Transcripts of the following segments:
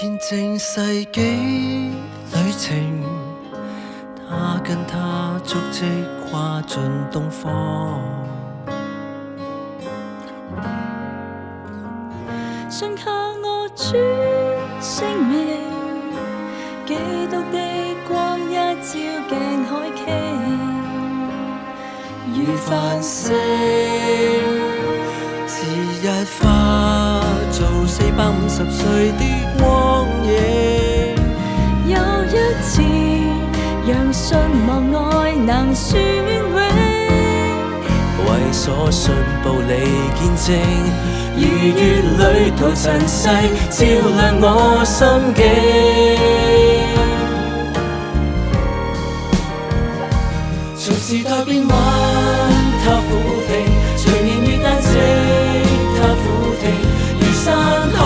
見證世紀旅程，他跟他足跡跨進東方。信靠我主聖名，基督的光一照鏡海傾，如繁星，是日化做450歲的光影。有一次讓信望愛能宣永，為所信報你見證，如月裏途塵世，照亮我心境。從時代變幻，他俯聽；隨年月誕殖，他俯聽。如山海，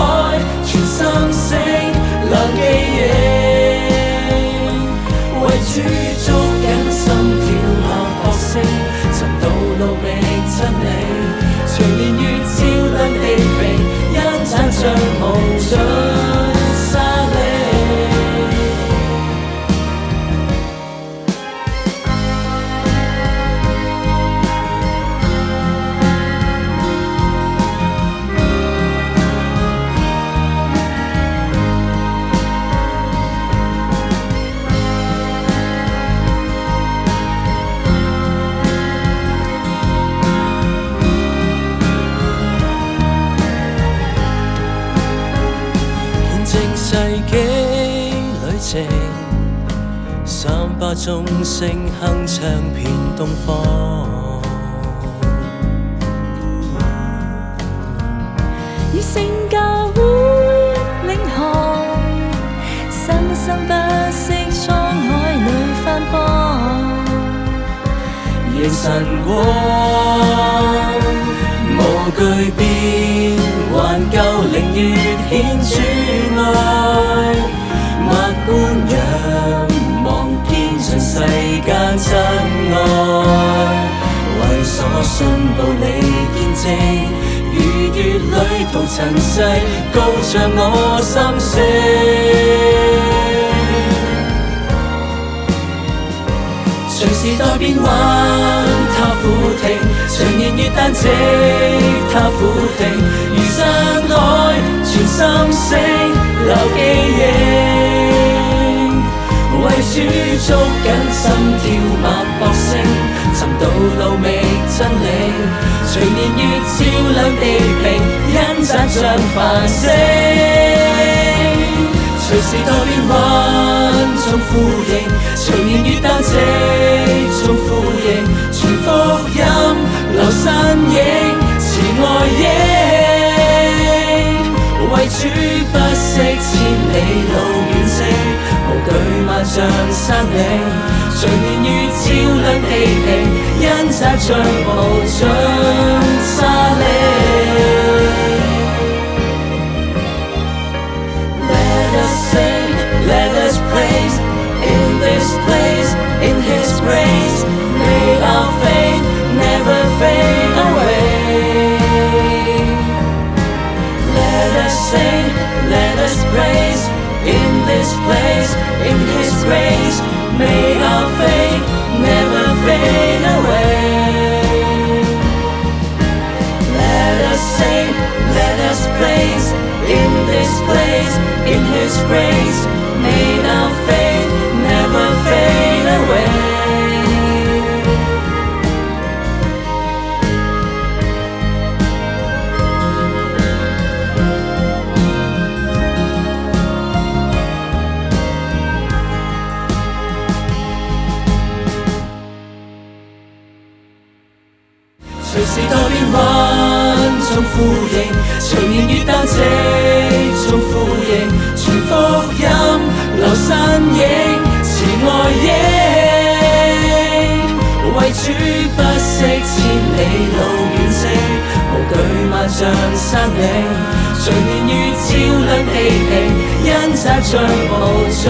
全心聲，留記憶。為主捉緊心跳脈搏聲，尋道路覓真理。隨年月照亮地平，因讚像無盡沙礫。世紀旅程，300眾星鏗鏘遍東方。以聖教會領航，生生不息滄海裏翻波。迎晨光，無懼變幻，救靈越顯主愛。默觀仰望，見盡世間真愛。為所信報你見證，如月裏途塵世，高唱我心聲。隨時代變幻，他俯聽；隨年月誕殖，他俯聽。如山海，全心聲，留記憶。為主捉緊心跳脈搏聲，尋道路覓真理。隨年月照亮地平，因讚像繁星。隨時代變幻，縱呼應；隨年月誕殖，縱呼應。傳福音，留身影，慈愛影。為主不惜千里路遠征，無懼萬丈山嶺。隨年月照亮地平，因讚像無盡沙礫。Let us praise in this place, in His grace. May our faith never fade away. Let us sing, let us praise in this place, in His grace. May our faith never fade away. Let us sing, let us praise in this place, in His grace. May our faith never fade away. 隨時代變幻，縱呼應；隨年月誕殖，縱呼應。傳福音，留身影，慈愛影。為主不惜千里路遠征，無懼萬丈山嶺。隨年月照亮地平，因讚像無盡